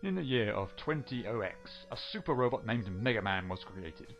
In the year of 20OX, a super robot named Mega Man was created.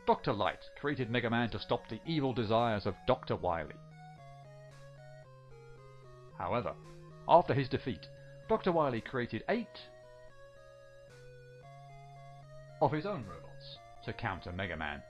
Dr. Light created Mega Man to stop the evil desires of Dr. Wily. However, after his defeat, Dr. Wily created 8 of his own robots to counter Mega Man.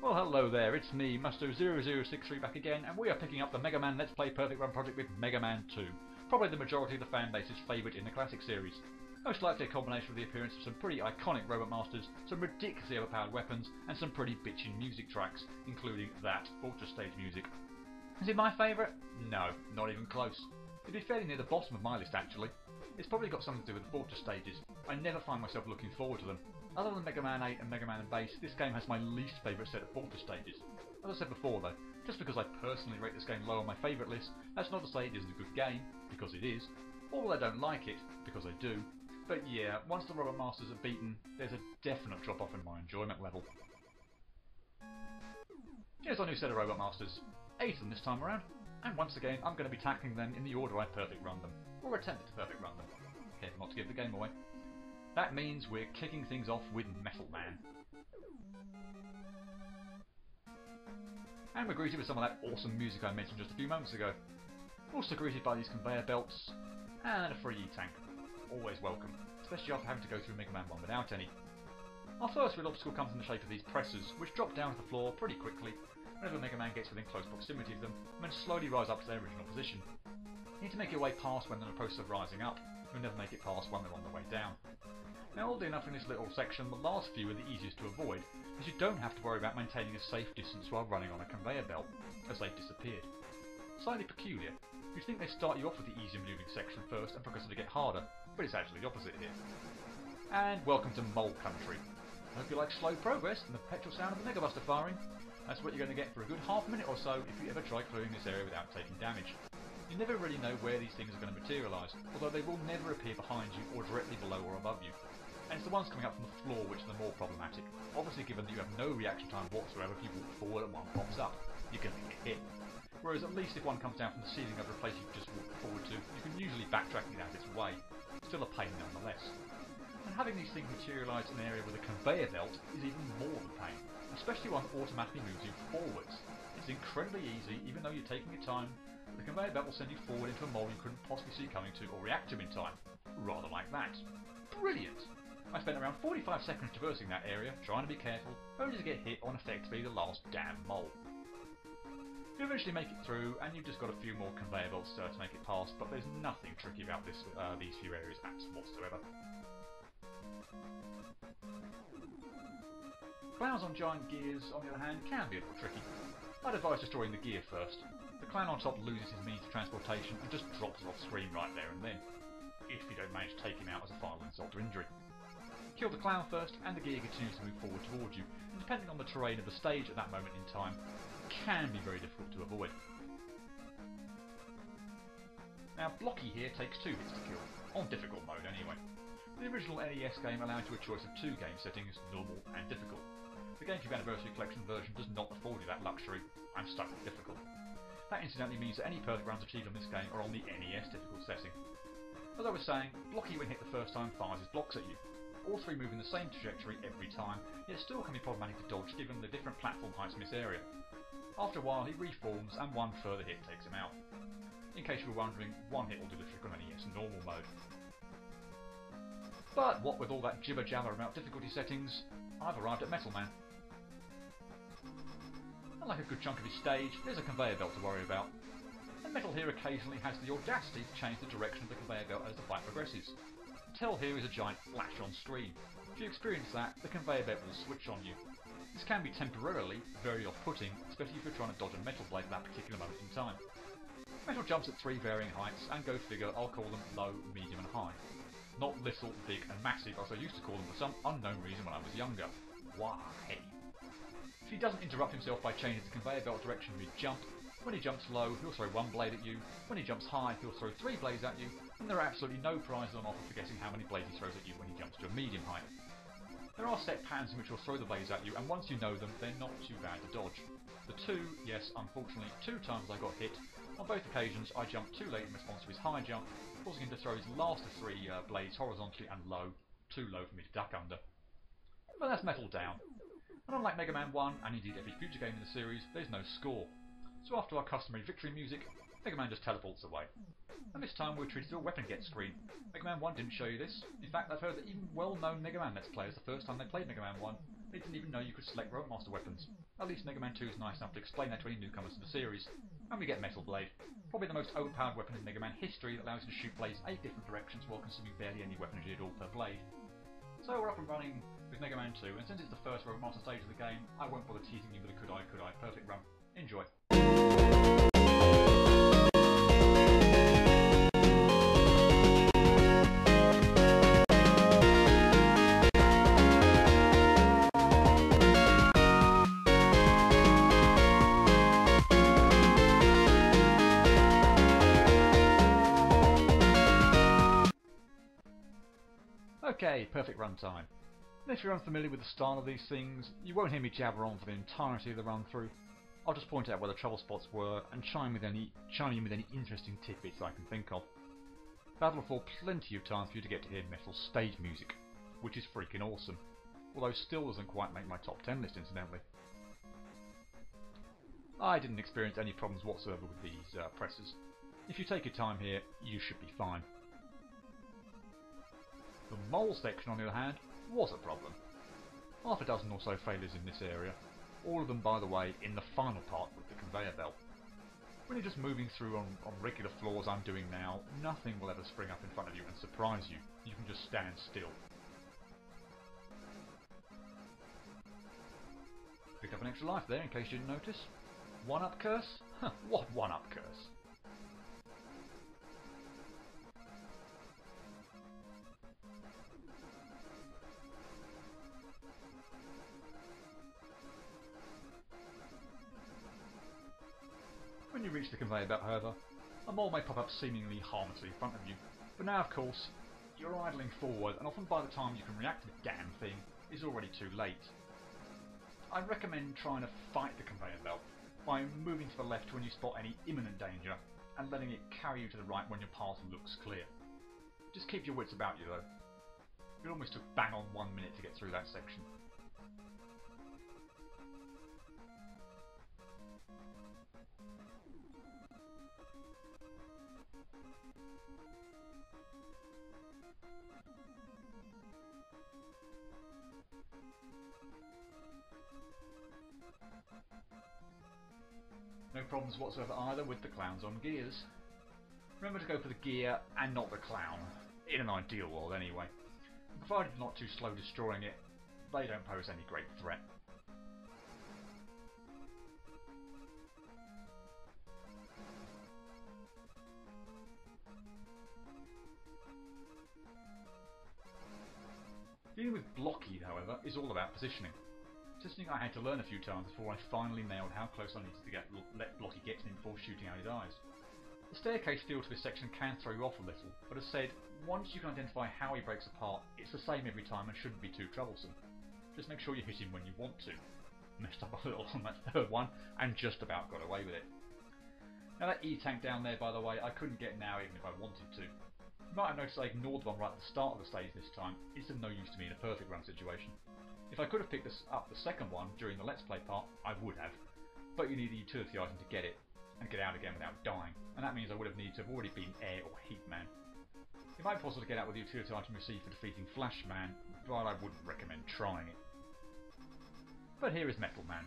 Well, hello there, it's me, Musto0063 back again, and we are picking up the Mega Man Let's Play Perfect Run project with Mega Man 2. Probably the majority of the fan base's favourite in the classic series. Most likely a combination of the appearance of some pretty iconic Robot Masters, some ridiculously overpowered weapons, and some pretty bitchin' music tracks, including that Fortress stage music. Is it my favourite? No, not even close. It'd be fairly near the bottom of my list actually. It's probably got something to do with the Fortress stages. I never find myself looking forward to them. Other than Mega Man 8 and Mega Man and Bass, this game has my least favourite set of Fortress stages. As I said before though, just because I personally rate this game low on my favourite list, that's not to say it isn't a good game, because it is, or I don't like it, because I do. But yeah, once the Robot Masters are beaten, there's a definite drop off in my enjoyment level. Here's our new set of Robot Masters, 8 of them this time around, and once again I'm going to be tackling them in the order I perfect run them, or attempted to perfect run them. Careful not to give the game away. That means we're kicking things off with Metal Man. And we're greeted with some of that awesome music I mentioned just a few moments ago. Also greeted by these conveyor belts, and a free E-Tank. Always welcome, especially after having to go through Mega Man 1 without any. Our first real obstacle comes in the shape of these presses, which drop down to the floor pretty quickly whenever Mega Man gets within close proximity of them, and then slowly rise up to their original position. You need to make your way past when they're in the process of rising up, you'll never make it past when they're on the way down. Now, oddly enough, in this little section, the last few are the easiest to avoid, as you don't have to worry about maintaining a safe distance while running on a conveyor belt, as they've disappeared. Slightly peculiar. You'd think they start you off with the easier moving section first and progressively get harder, but it's actually the opposite here. And welcome to Mole Country. I hope you like slow progress and the perpetual sound of the Mega Buster firing. That's what you're going to get for a good half minute or so if you ever try clearing this area without taking damage. You never really know where these things are going to materialise, although they will never appear behind you or directly below or above you. And it's the ones coming up from the floor which are the more problematic, obviously given that you have no reaction time whatsoever if you walk forward and one pops up. You're going to get hit. Whereas at least if one comes down from the ceiling over a place you've just walked forward to, you can usually backtrack it out its way. Still a pain nonetheless. And having these things materialise in an area with a conveyor belt is even more of a pain, especially one that automatically moves you forwards. It's incredibly easy, even though you're taking your time. The conveyor belt will send you forward into a mole you couldn't possibly see coming to or react to in time. Rather like that. Brilliant! I spent around 45 seconds traversing that area, trying to be careful, only to get hit on effectively the last damn mole. You eventually make it through, and you've just got a few more conveyor belts to make it past, but there's nothing tricky about these few areas whatsoever. Clowns on giant gears, on the other hand, can be a little tricky. I'd advise destroying the gear first. The clown on top loses his means of transportation and just drops off screen right there and then, if you don't manage to take him out as a final insult to injury. Kill the clown first, and the gear continues to move forward towards you, and depending on the terrain of the stage at that moment in time, can be very difficult to avoid. Now, Blocky here takes 2 hits to kill, on difficult mode anyway. The original NES game allowed you a choice of 2 game settings, normal and difficult. The GameCube Anniversary Collection version does not afford you that luxury. I'm stuck with difficult. That incidentally means that any perfect runs achieved on this game are on the NES difficult setting. As I was saying, Blocky when hit the first time fires his blocks at you. All 3 move in the same trajectory every time, yet still can be problematic to dodge given the different platform heights in this area. After a while he reforms and 1 further hit takes him out. In case you were wondering, 1 hit will do the trick on NES normal mode. But what with all that jibber jabber about difficulty settings, I've arrived at Metal Man. Unlike a good chunk of his stage, there's a conveyor belt to worry about. And Metal here occasionally has the audacity to change the direction of the conveyor belt as the fight progresses. Tell here is a giant flash on screen. If you experience that, the conveyor belt will switch on you. This can be temporarily very off-putting, especially if you're trying to dodge a metal blade at that particular moment in time. Metal jumps at 3 varying heights, and go figure, I'll call them low, medium and high. Not little, big and massive as I used to call them for some unknown reason when I was younger. Why? If he doesn't interrupt himself by changing the conveyor belt direction mid-jump, When he jumps low, he'll throw one blade at you. When he jumps high, he'll throw 3 blades at you, and there are absolutely no prizes on offer for guessing how many blades he throws at you when he jumps to a medium height. There are set patterns in which he'll throw the blades at you, and once you know them, they're not too bad to dodge. The unfortunately, 2 times I got hit. On both occasions, I jumped too late in response to his high jump, causing him to throw his last of 3 blades horizontally and low, too low for me to duck under. But that's Metal down. And unlike Mega Man 1, and indeed every future game in the series, there's no score. So after our customary victory music, Mega Man just teleports away. And this time we're treated to a weapon get screen. Mega Man 1 didn't show you this. In fact, I've heard that even well-known Mega Man Let's Players, the first time they played Mega Man 1, they didn't even know you could select Roadmaster weapons. At least Mega Man 2 is nice enough to explain that to any newcomers to the series. And we get Metal Blade, probably the most overpowered weapon in Mega Man history that allows you to shoot blades in 8 different directions while consuming barely any weaponry at all per blade. So we're up and running with Mega Man 2, and since it's the first Roadmaster stage of the game, I won't bother teasing you with a could I perfect run. Enjoy. Okay, perfect runtime. And if you're unfamiliar with the style of these things, you won't hear me jabber on for the entirety of the run through. I'll just point out where the trouble spots were and chime in with any interesting tidbits I can think of. That'll afford plenty of time for you to get to hear Metal stage music, which is freaking awesome, although still doesn't quite make my top 10 list incidentally. I didn't experience any problems whatsoever with these presses. If you take your time here, you should be fine. The mole section, on the other hand, was a problem. Half a dozen or so failures in this area, all of them, by the way, in the final part with the conveyor belt. When you're just moving through on regular floors I'm doing now, nothing will ever spring up in front of you and surprise you. You can just stand still. Picked up an extra life there in case you didn't notice. One-up curse? What one-up curse? When you reach the conveyor belt, however, a mole may pop up seemingly harmlessly in front of you, but now of course, you're idling forward and often by the time you can react to the damn thing, it's already too late. I'd recommend trying to fight the conveyor belt by moving to the left when you spot any imminent danger and letting it carry you to the right when your path looks clear. Just keep your wits about you though. It almost took bang on 1 minute to get through that section. No problems whatsoever either with the clowns on gears. Remember to go for the gear and not the clown, in an ideal world anyway. Provided you're not too slow destroying it, they don't pose any great threat. Dealing with Blockade, however, is all about positioning. Positioning I had to learn a few times before I finally nailed how close I needed to let Blockade get to me before shooting out his eyes. The staircase feel to this section can throw you off a little, but as said, once you can identify how he breaks apart, it's the same every time and shouldn't be too troublesome. Just make sure you hit him when you want to. Messed up a little on that third one, and just about got away with it. Now that E-tank down there, by the way, I couldn't get now even if I wanted to. You might have noticed I ignored the one right at the start of the stage this time. It's of no use to me in a perfect run situation. If I could have picked up the second one during the Let's Play part, I would have. But you need a utility item to get it, and get out again without dying. And that means I would have needed to have already been Air or Heat Man. It might be possible to get out with the utility item received for defeating Flash Man, but I wouldn't recommend trying it. But here is Metal Man.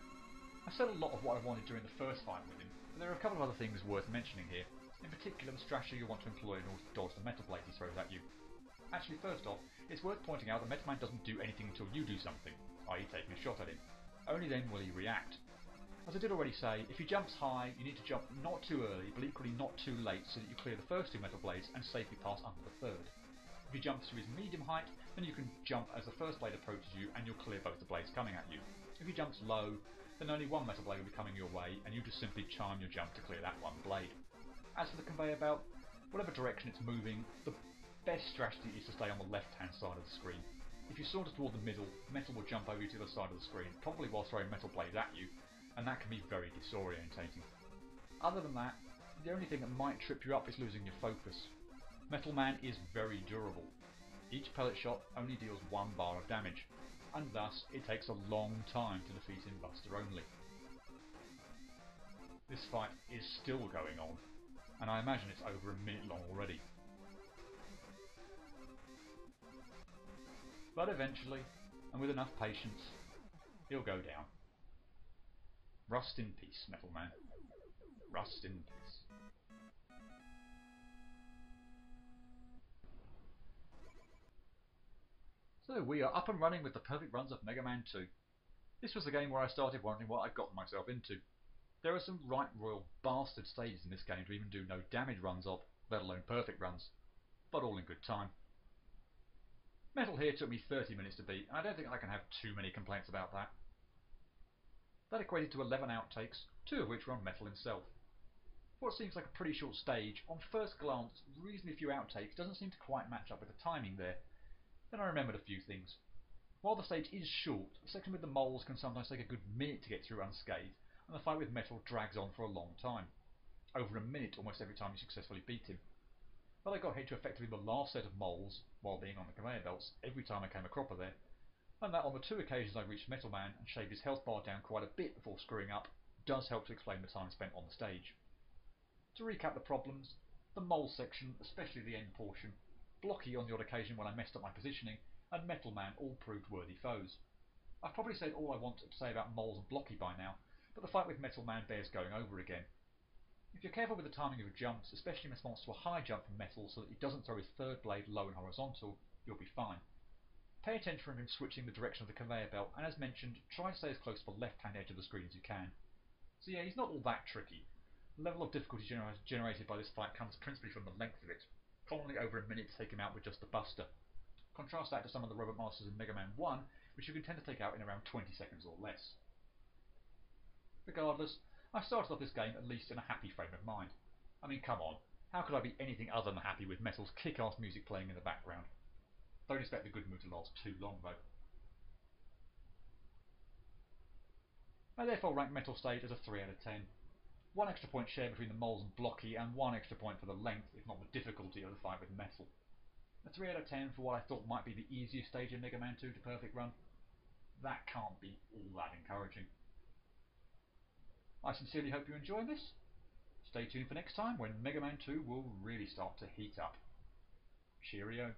I said a lot of what I wanted during the first fight with him, but there are a couple of other things worth mentioning here. In particular, the strategy you want to employ in order to dodge the metal blade he throws at you. Actually, first off, it's worth pointing out that Metal Man doesn't do anything until you do something, i.e. taking a shot at him. Only then will he react. As I did already say, if he jumps high, you need to jump not too early, but equally not too late, so that you clear the first 2 metal blades and safely pass under the third. If he jumps to his medium height, then you can jump as the first blade approaches you and you'll clear both the blades coming at you. If he jumps low, then only one metal blade will be coming your way, and you just simply time your jump to clear that one blade. As for the conveyor belt, whatever direction it's moving, the best strategy is to stay on the left-hand side of the screen. If you saunter toward the middle, metal will jump over you to the side of the screen, probably while throwing metal blades at you, and that can be very disorientating. Other than that, the only thing that might trip you up is losing your focus. Metal Man is very durable. Each pellet shot only deals 1 bar of damage, and thus it takes a long time to defeat him Buster only. This fight is still going on, and I imagine it's over a minute long already. But eventually, and with enough patience, he'll go down. Rust in peace, Metal Man. Rust in peace. So we are up and running with the perfect runs of Mega Man 2. This was the game where I started wondering what I'd gotten myself into. There are some right royal bastard stages in this game to even do no damage runs of, let alone perfect runs, but all in good time. Metal here took me 30 minutes to beat, and I don't think I can have too many complaints about that. That equated to 11 outtakes, 2 of which were on Metal himself. What seems like a pretty short stage, on first glance, reasonably few outtakes doesn't seem to quite match up with the timing there. Then I remembered a few things. While the stage is short, the section with the moles can sometimes take a good minute to get through unscathed, and the fight with Metal drags on for a long time. Over a minute almost every time you successfully beat him. But I got hit to effectively the last set of moles, while being on the conveyor belts, every time I came a cropper there, and that on the 2 occasions I reached Metal Man and shaved his health bar down quite a bit before screwing up, does help to explain the time spent on the stage. To recap the problems, the mole section, especially the end portion, Blocky on the odd occasion when I messed up my positioning, and Metal Man all proved worthy foes. I've probably said all I want to say about moles and Blocky by now, but the fight with Metal Man bears going over again. If you're careful with the timing of your jumps, especially in response to a high jump from Metal so that he doesn't throw his third blade low and horizontal, you'll be fine. Pay attention from him switching the direction of the conveyor belt, and as mentioned, try to stay as close to the left-hand edge of the screen as you can. So yeah, he's not all that tricky. The level of difficulty generated by this fight comes principally from the length of it, commonly over a minute to take him out with just the Buster. Contrast that to some of the Robot Masters in Mega Man 1, which you can tend to take out in around 20 seconds or less. Regardless, I started off this game at least in a happy frame of mind. I mean, come on, how could I be anything other than happy with Metal's kick-ass music playing in the background? Don't expect the good mood to last too long though. I therefore rank Metal Stage as a 3 out of 10. 1 extra point shared between the moles and Blocky, and 1 extra point for the length, if not the difficulty, of the fight with Metal. A 3 out of 10 for what I thought might be the easiest stage in Mega Man 2 to perfect run. That can't be all that encouraging. I sincerely hope you enjoy this. Stay tuned for next time when Mega Man 2 will really start to heat up. Cheerio.